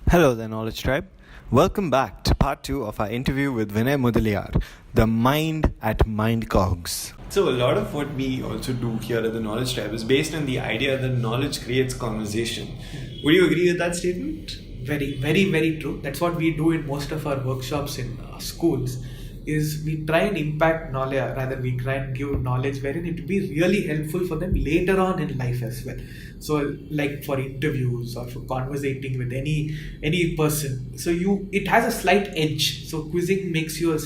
Hello, the Knowledge Tribe. Welcome back to part 2 of our interview with Vinay Mudaliar, the mind at Mindcogs. So, a lot of what we also do here at the Knowledge Tribe is based on the idea that knowledge creates conversation. Would you agree with that statement? Very, very, very true. That's what we do in most of our workshops in schools. Is we try and impact knowledge, rather we try and give knowledge wherein it will be really helpful for them later on in life as well. So, like for interviews or for conversating with any person. So it has a slight edge. So quizzing makes you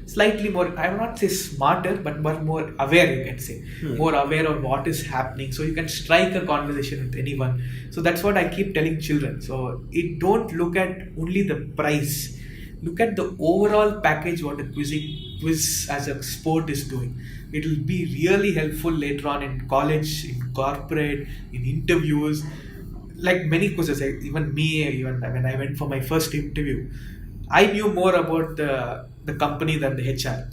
slightly more, I will not say smarter, but more aware, you can say. More aware of what is happening. So you can strike a conversation with anyone. So that's what I keep telling children. So it don't look at only the price. Look at the overall package what a quiz as a sport is doing. It will be really helpful later on in college, in corporate, in interviews. Like many quizzes, even me, even when I went for my first interview, I knew more about the company than the HR.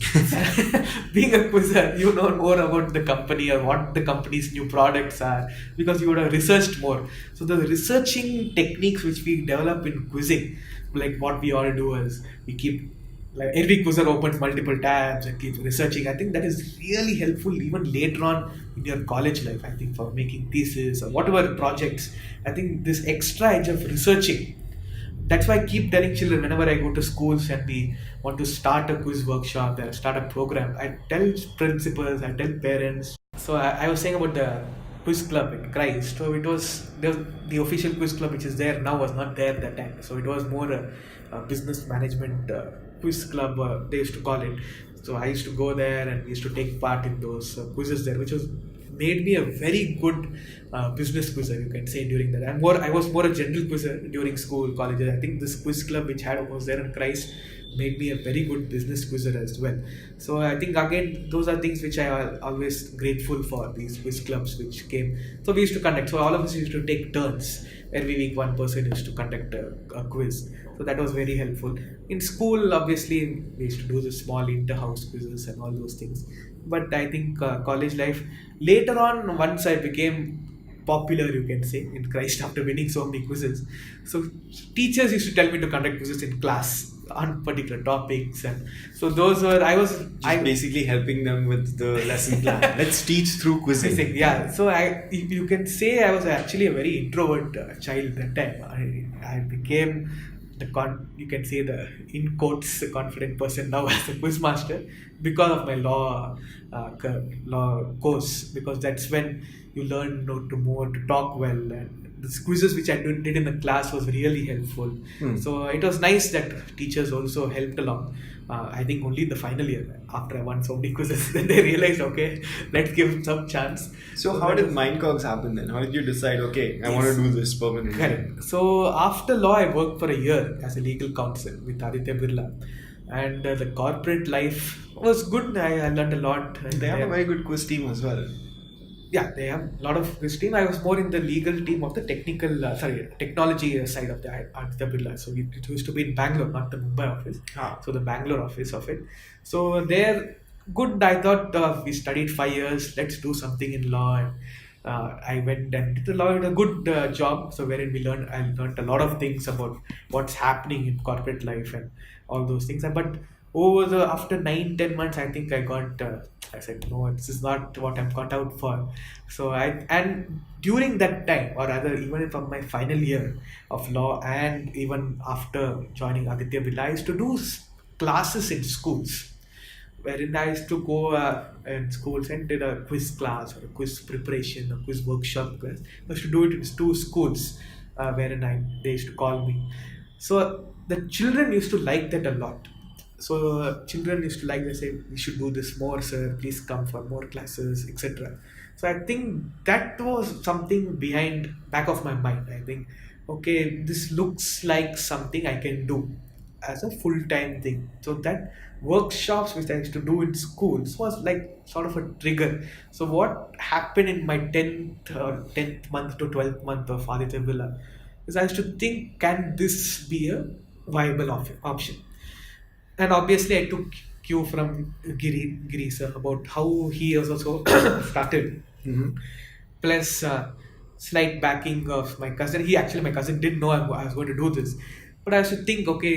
Being a quizzer, you know more about the company or what the company's new products are because you would have researched more. So the researching techniques which we develop in quizzing, like what we all do is we keep, like every quizzer opens multiple tabs and keeps researching. I think that is really helpful even later on in your college life. I think for making thesis or whatever projects, I think this extra edge of researching. That's why I keep telling children whenever I go to schools and we want to start a quiz workshop, they start a program. I tell principals, I tell parents. So I was saying about the quiz club in Christ. So the official quiz club which is there now was not there that time. So it was more a business management quiz club, they used to call it. So I used to go there and we used to take part in those quizzes there, which was made me a very good business quizzer, you can say, during that. I was more a general quizzer during school, colleges. I think this quiz club which was there in Christ made me a very good business quizzer as well. So I think again those are things which I am always grateful for, these quiz clubs which came. So we used to conduct. So all of us used to take turns. Every week one person used to conduct a quiz. So that was very helpful. In school, obviously, we used to do the small inter-house quizzes and all those things. But I think college life, later on, once I became popular, you can say, in Christ after winning so many quizzes. So teachers used to tell me to conduct quizzes in class on particular topics, and so those were I Basically helping them with the lesson plan. Let's teach through quizzing. Yeah. So you can say I was actually a very introvert child that time. I became you can say the in quotes confident person now as a quiz master because of my law course, because that's when you learn to talk well, and the quizzes which I did in the class was really helpful. So it was nice that teachers also helped along. I think only in the final year, after I won so many quizzes, then they realized, okay, let's give him some chance. So how did Mindcogs happen then? How did you decide, okay, I want to do this permanently? Correct. So after law, I worked for a year as a legal counsel with Aditya Birla, and the corporate life was good. I learned a lot. They have a very good quiz team as well. Yeah, they have a lot of quiz team. I was more in the legal team of the technology side of the Aditya Birla. So it used to be in Bangalore, not the Mumbai office. So the Bangalore office of it. So they're good. I thought we studied 5 years. Let's do something in law. And I went and did a lot of a good job. So wherein I learned a lot of things about what's happening in corporate life and all those things. But after 9-10 months, I think I said, no, this is not what I'm cut out for. So and during that time, or rather even from my final year of law, and even after joining Aditya Birla, I used to do classes in schools, wherein I used to go in schools and did a quiz class or a quiz preparation, a quiz workshop class. I used to do it in 2 schools, wherein they used to call me. So the children used to like that a lot. So children used to like, they say, we should do this more, sir, please come for more classes, etc. So I think that was something back of my mind. I think, okay, this looks like something I can do as a full-time thing. So that workshops which I used to do in schools was like sort of a trigger. So what happened in my 10th month to 12th month of Aditya Birla is I used to think, can this be a viable option? And obviously, I took cue from Giri sir about how he has also started. Plus, slight backing of my cousin. My cousin didn't know I was going to do this, but I used to think, okay,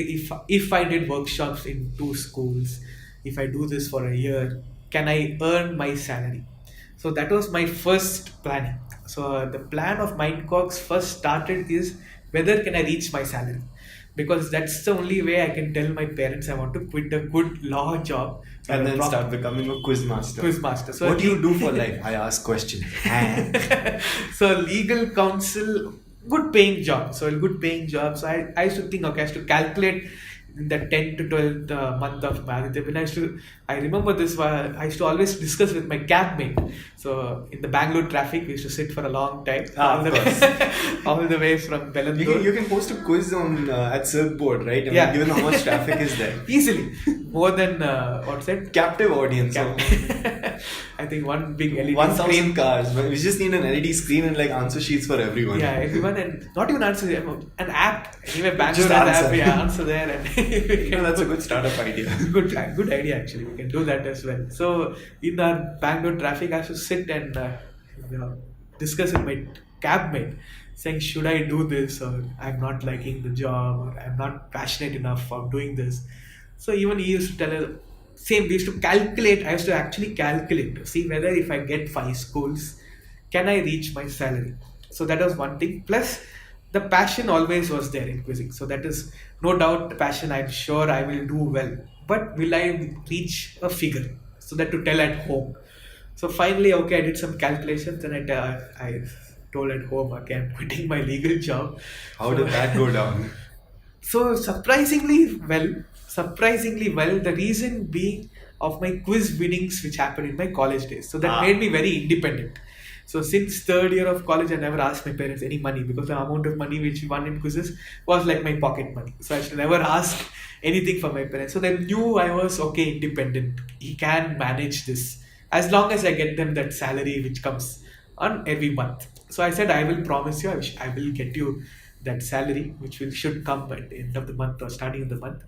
if I did workshops in two schools, if I do this for a year, can I earn my salary? So that was my first planning. So the plan of Mindcogs first started is whether can I reach my salary, because that's the only way I can tell my parents I want to quit a good law job And then start becoming a quiz master. quiz master. So What do you do for life? I ask questions. so legal counsel, good paying job. So a good paying job. So I used to think, okay, I used to calculate in the 10th to 12th month of marriage. When I remember this, I used to always discuss with my cab mate. So in the Bangalore traffic, we used to sit for a long time. All the way from Bellandur. You can post a quiz on at Surfboard, right? Yeah. Given how much traffic is there. Easily. More than, what's that? Captive audience. I think one big LED 1,000 screen. cars. But we just need an LED screen and like answer sheets for everyone. Yeah, everyone, and not even answer, an app. Anyway, Bangalore Just has answer. app, answer there. And That's a good startup idea. good idea actually. We can do that as well. So in our Bangalore traffic, I have to sit and discuss with my cab mate, saying should I do this, or I'm not liking the job, or I'm not passionate enough for doing this. So even he used to tell us same. We used to calculate. I used to actually calculate to see whether if I get 5 schools, can I reach my salary. So that was one thing. Plus the passion always was there in quizzing. So that is no doubt the passion. I'm sure I will do well. But will I reach a figure? So that to tell at home. So finally, okay, I did some calculations and I told at home, okay, I'm quitting my legal job. How did that go down? So surprisingly well. The reason being of my quiz winnings, which happened in my college days. So that made me very independent. So since third year of college, I never asked my parents any money, because the amount of money which we won in quizzes was like my pocket money. So I should never ask anything from my parents. So they knew I was okay, independent. He can manage this as long as I get them that salary which comes on every month. So I said, I will promise you, I will get you that salary which should come at the end of the month or starting of the month.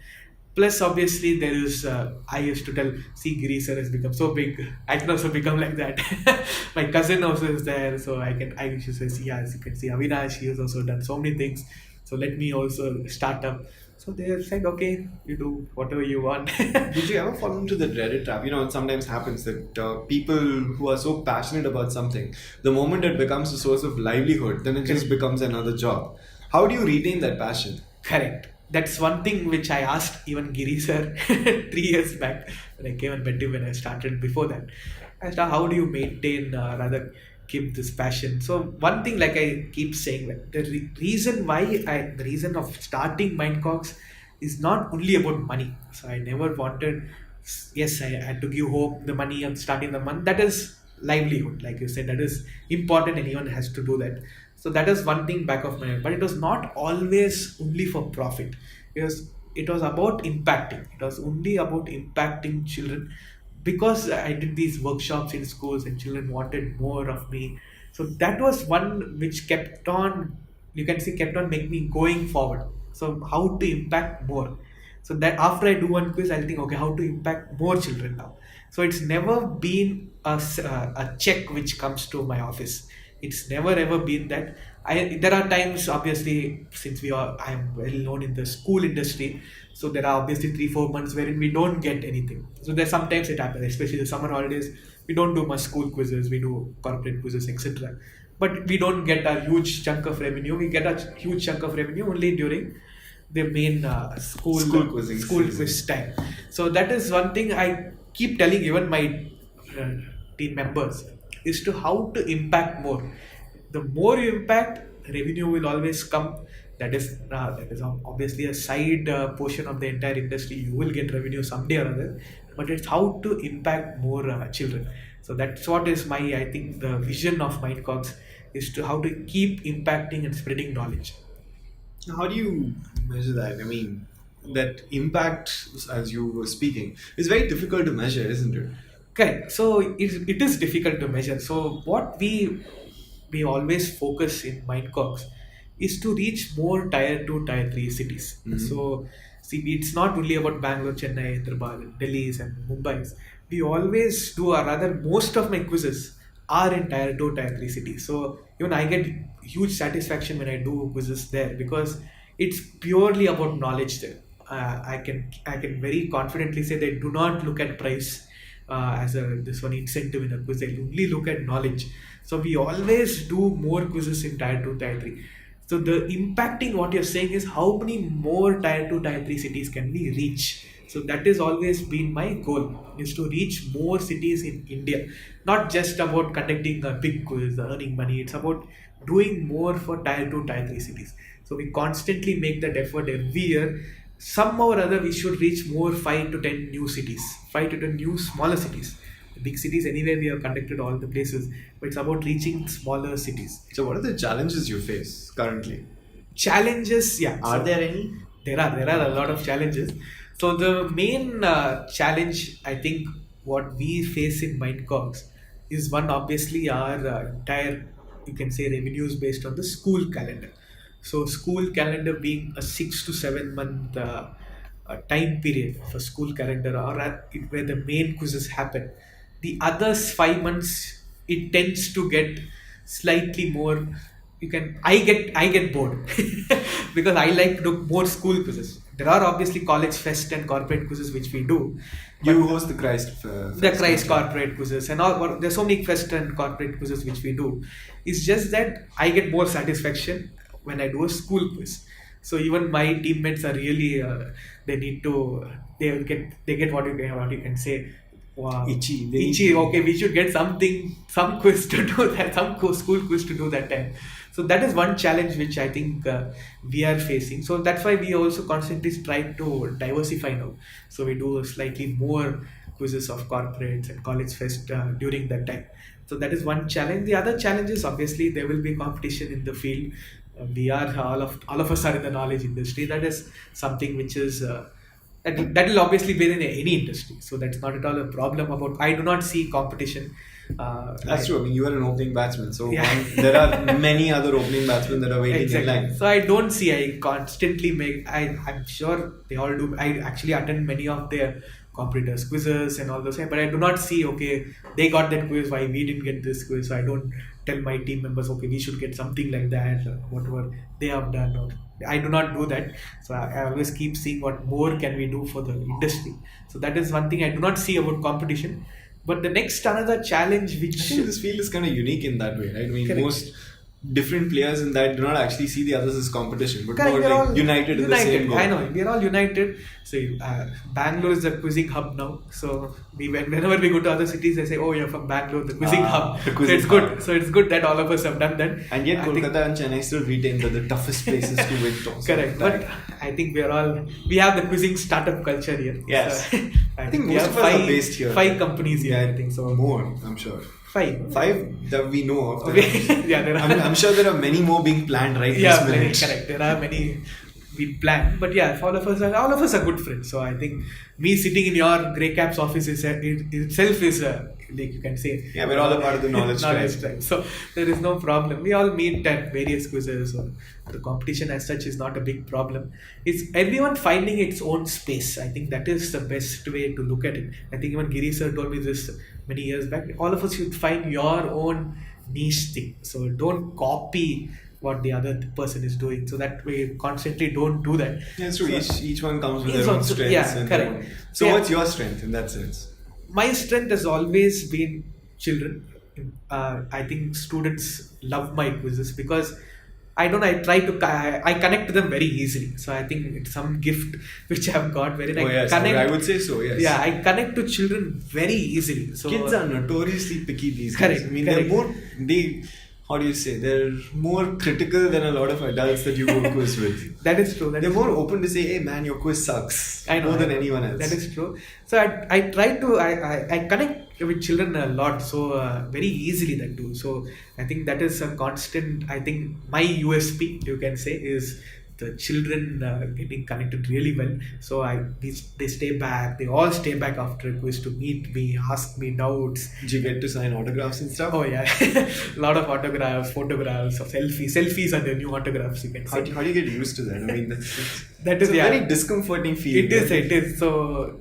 Plus, obviously, there is. I used to tell, see, Giri sir has become so big. I can also become like that. My cousin also is there, so I can. I used to say, see, as you can see, Avinash, he has also done so many things. So let me also start up. So they said, okay, you do whatever you want. Did you ever fall into the dreaded trap? You know, it sometimes happens that people who are so passionate about something, the moment it becomes a source of livelihood, then it just becomes another job. How do you retain that passion? Correct. That's one thing which I asked even Giri sir 3 years back when I came and met him when I started before that. I asked, how do you maintain, rather keep this passion? So one thing, like I keep saying, like, the reason of starting Mindcogs is not only about money. So I never wanted, yes, I had to give home the money on starting the month. That is livelihood, like you said, that is important. Anyone has to do that. So that is one thing back of my mind. But it was not always only for profit. It was about impacting. It was only about impacting children, because I did these workshops in schools and children wanted more of me. So that was one which kept on, you can see, kept on making me going forward. So how to impact more. So that after I do one quiz, I'll think, okay, how to impact more children now. So it's never been a check which comes to my office. It's never ever been that. There are times, obviously, since I am well known in the school industry, so there are obviously 3-4 months wherein we don't get anything. So there sometimes it happens, especially the summer holidays. We don't do much school quizzes, we do corporate quizzes, etc. But we don't get a huge chunk of revenue. We get a huge chunk of revenue only during the main school quiz time. So that is one thing I keep telling even my team members, is to how to impact more. The more you impact, revenue will always come. That is obviously a side portion of the entire industry. You will get revenue someday or other, but it's how to impact more children. So that's what is I think the vision of Mindcogs is to how to keep impacting and spreading knowledge. How do you measure that? I mean, that impact, as you were speaking, is very difficult to measure, isn't it? Correct. So it is difficult to measure. So what we always focus in Mindcogs is to reach more tier 2, tier 3 cities. Mm-hmm. So see, it's not only about Bangalore, Chennai, Hyderabad, Delhi's and Mumbai's. We always do, or rather most of my quizzes are in tier 2, tier 3 cities. So even I get huge satisfaction when I do quizzes there, because it's purely about knowledge there. I can very confidently say they do not look at price as a this one incentive in a quiz. They only look at knowledge. So we always do more quizzes in tier 2, tier 3. So the impacting what you're saying is how many more tier 2, tier 3 cities can we reach? So that has always been my goal, is to reach more cities in India. Not just about conducting a big quiz, earning money. It's about doing more for tier 2, tier 3 cities. So we constantly make that effort every year. Somehow or other, we should reach more 5 to 10 new cities, 5 to 10 new smaller cities. The big cities, anyway, we have conducted all the places, but it's about reaching smaller cities. So, what are the challenges you face currently? Challenges, yeah. Are So there any? there are a lot of challenges. So the main challenge, I think, what we face in Mindcogs is one, obviously our entire, you can say, revenues based on the school calendar. So school calendar being a 6 to 7 month time period for school calendar, or where the main quizzes happen. The others 5 months, it tends to get slightly more. I get bored because I like to do more school quizzes. There are obviously college fest and corporate quizzes which we do. You host the Christ The Christ corporate quizzes and all. There's so many fest and corporate quizzes which we do. It's just that I get more satisfaction when I do a school quiz. So even my teammates are really they need to they get what you can say. Wow. Itchy. Okay, we should get some quiz to do that, school quiz to do that time. So that is one challenge which I think we are facing. So that's why we also constantly try to diversify now. So we do slightly more quizzes of corporates and college fest during that time. So that is one challenge. The other challenge is, obviously, there will be competition in the field. We are all of us are in the knowledge industry. That is something which is that will obviously be in any industry. So that's not at all a problem. I do not see competition. That's true. I mean, you are an opening batsman, so Yeah. there are many other opening batsmen that are waiting in line. So I don't see. I constantly make. I'm sure they all do. I actually attend many of their competitors' quizzes and all those. But I do not see. Okay, they got that quiz. Why we didn't get this quiz? So I don't tell my team members. Okay, we should get something like that. Or whatever they have done. Or I do not do that. So I always keep seeing what more can we do for the industry. So that is one thing I do not see about competition. But the next another challenge which I think this field is kind of unique in that way, right? I mean, Correct. most different players in that do not actually see the others as competition, but Correct, more we're like all united in the same goal. I know, we're all united. So Bangalore is the quizzing hub now. So whenever we go to other cities, they say, "Oh, you're from Bangalore, the quizzing hub." the So quizzing it's hub. good. So it's good that all of us have done that. And yet, I think- Kolkata and Chennai still retain the toughest places to win toss. Correct, but I think we have the quizzing startup culture here. Yes. So, I think we most have of us are based here. 5 companies here. Yeah, I think so. More, I'm sure. 5. 5 that we know of. Okay. Yeah, there are. I'm sure there are many more being planned right Yeah, this minute. correct. There are many we plan, but yeah, all of us are good friends. So I think me sitting in your Grey Caps office itself is like you can say. Yeah, we're all a part of the knowledge tribe. tribe. So there is no problem. We all meet at various quizzes. So the competition as such is not a big problem. It's everyone finding its own space. I think that is the best way to look at it. I think even Giri sir told me this many years back. All of us should find your own niche thing. So don't copy what the other person is doing. So that we constantly don't do that. Yeah, it's true. So, Each one comes with Each their own one- strengths. yeah, and correct. their own- So Yeah. what's your strength in that sense? My strength has always been children. I think students love my quizzes because I connect to them very easily. So I think it's some gift which I've got wherein Oh, I yes. connect. I would say so, yes. Yeah, I connect to children very easily. So Kids are notoriously picky these Correct, days. I mean, correct. how do you say, they're more critical than a lot of adults that you go quiz with. that is true. They're more open to say, hey man, your quiz sucks. I know, more than I know. anyone else. That is true. So I try to I connect with children a lot, so very easily that too. So I think that is a constant. I think my USP you can say is the children getting connected really well. So they stay back. They all stay back after a quiz to meet me, ask me doubts. Did you get to sign autographs and stuff? Oh yeah, a lot of autographs, photographs, of selfies. Selfies are the new autographs. You can say. How do you get used to that? I mean, That is it's a yeah. very discomforting feeling. It is. So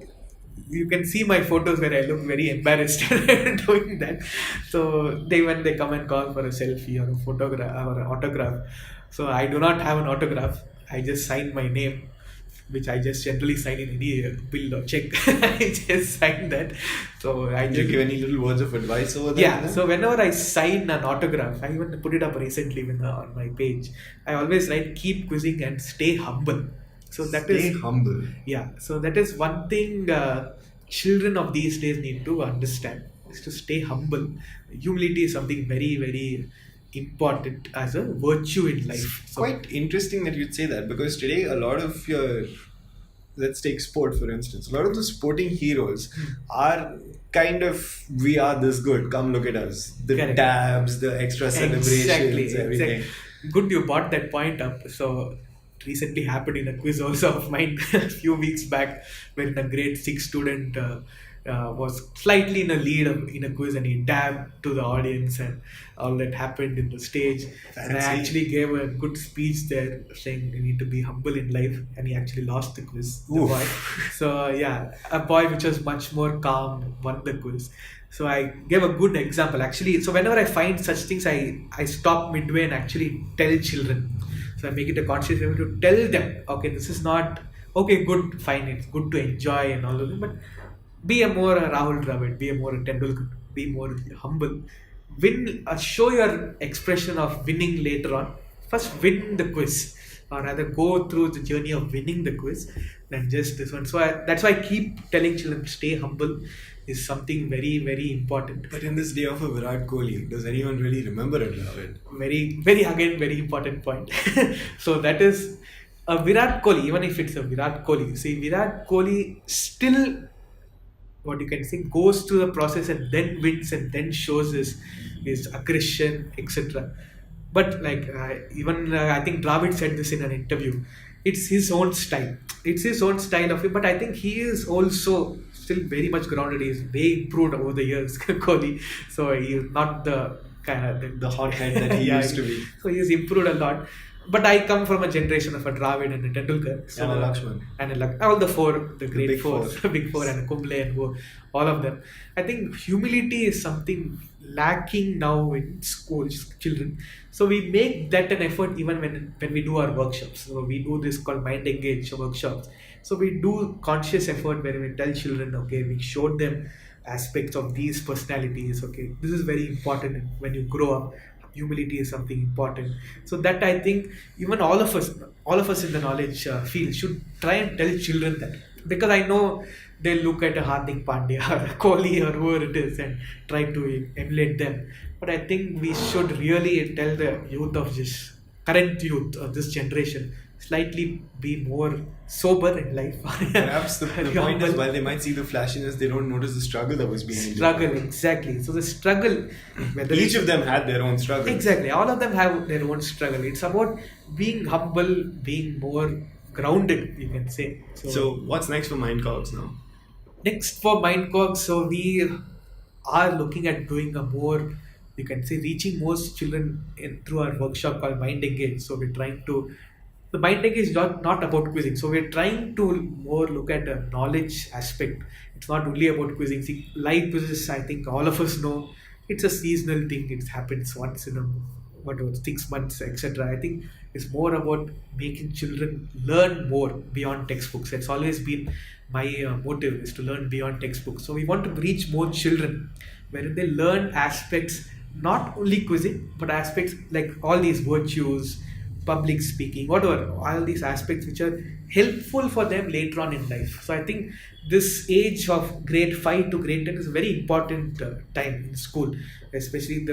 you can see my photos where I look very embarrassed doing that. So when they come and call for a selfie or a photograph or an autograph, so I do not have an autograph. I just sign my name, which I just generally sign in any bill or check. I just sign that. So I Did you just give any little words of advice over there? yeah. So whenever I sign an autograph, I even put it up recently on my page. I always write keep quizzing and stay humble. So that is Stay humble. yeah. So that is one thing children of these days need to understand is to stay humble. Humility is something very very important as a virtue in life. So Quite interesting that you'd say that, because today a lot of your, let's take sport for instance, a lot of the sporting heroes are kind of, we are this good, come look at us, the Correct. dabs, the extra celebrations, everything. Exactly. Good you brought that point up. So it recently happened in a quiz also of mine a few weeks back, when a grade 6 student was slightly in a lead in a quiz, and he dabbed to the audience, and all that happened in the stage. And I Fancy. actually gave a good speech there saying you need to be humble in life, and he actually lost the quiz, the Oof. boy. So yeah, a boy which was much more calm won the quiz. So I gave a good example actually. So whenever I find such things, I stop midway and actually tell children. So I make it a conscious effort to tell them, okay, this is not okay, good, fine, it's good to enjoy and all of that, but be a more Rahul Dravid, be a more Tendulkar, be more humble. Win, show your expression of winning later on. First, win the quiz, or rather, go through the journey of winning the quiz, than just this one. So that's why I keep telling children, stay humble is something very, very important. But in this day of a Virat Kohli, does anyone really remember it, Dravid? Very, very again, very important point. So that is a Virat Kohli. Even if it's a Virat Kohli, see, Virat Kohli still, what you can say, goes through the process and then wins and then shows his aggression, etc. But like even I think Dravid said this in an interview, it's his own style. It's his own style of it. But I think he is also still very much grounded. He's way improved over the years, Kohli. So he is not the kind of The hothead that he used to be. So he's improved a lot. But I come from a generation of a Dravid and a Tendulkar. So, And a Lakshman. All the four, the great big four, four. big four, and Kumble and all of them. I think humility is something lacking now in schools, children. So we make that an effort even when we do our workshops. So we do this called Mind Engage workshops. So we do conscious effort where we tell children, okay, we showed them aspects of these personalities. Okay, this is very important when you grow up. Humility is something important. So that I think even all of us in the knowledge field should try and tell children that, because I know they look at a Hardik Pandya or a Kohli or whoever it is and try to emulate them. But I think we should really tell the youth of this current youth of this generation, slightly be more sober in life. Perhaps the point is, while they might see the flashiness, they don't notice the struggle that was behind struggle, it. exactly. So the struggle, whether Each it's- of them had their own struggle. exactly, all of them have their own struggle. It's about being humble, being more grounded, you can say. So what's next for Mindcogs now? Next for Mindcogs, so we are looking at doing a more, you can say, reaching most children through our workshop called Mind Engage. So we're trying to, the Mind Engage is not about quizzing. So we're trying to more look at the knowledge aspect. It's not only about quizzing. See, live quizzes, I think all of us know, it's a seasonal thing. It happens once in a, whatever, 6 months, etc. I think it's more about making children learn more beyond textbooks. That's always been my motive, is to learn beyond textbooks. So we want to reach more children where they learn aspects, not only quizzing, but aspects like all these virtues, public speaking, whatever, all these aspects which are helpful for them later on in life. So I think this age of grade 5 to grade 10 is a very important time in school, especially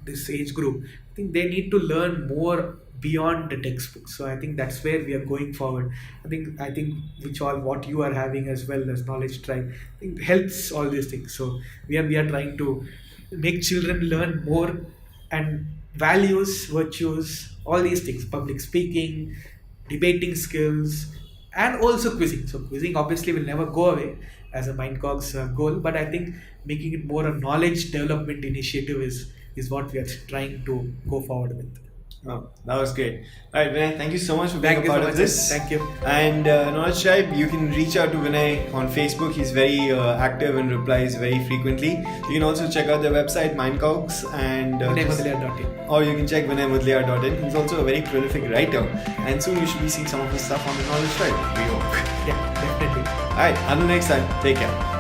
this age group. I think they need to learn more beyond the textbook. So I think that's where we are going forward. I think what you are having as well as Knowledge Tribe, I think helps all these things. So we are trying to make children learn more and values, virtues, all these things, public speaking, debating skills, and also quizzing. So quizzing obviously will never go away as a Mindcogs goal, but I think making it more a knowledge development initiative is what we are trying to go forward with. Oh, that was great. Alright, Vinay, thank you so much for being Thank a you part so of much. this. Thank you. And Knowledge Tribe, you can reach out to Vinay on Facebook. He's very active and replies very frequently. You can also check out their website, Mindcogs, and VinayMudaliar.in. or you can check VinayMudaliar.in. He's also a very prolific writer, and soon you should be seeing some of his stuff on the Knowledge Tribe. We hope. Yeah, definitely. Alright, until next time, take care.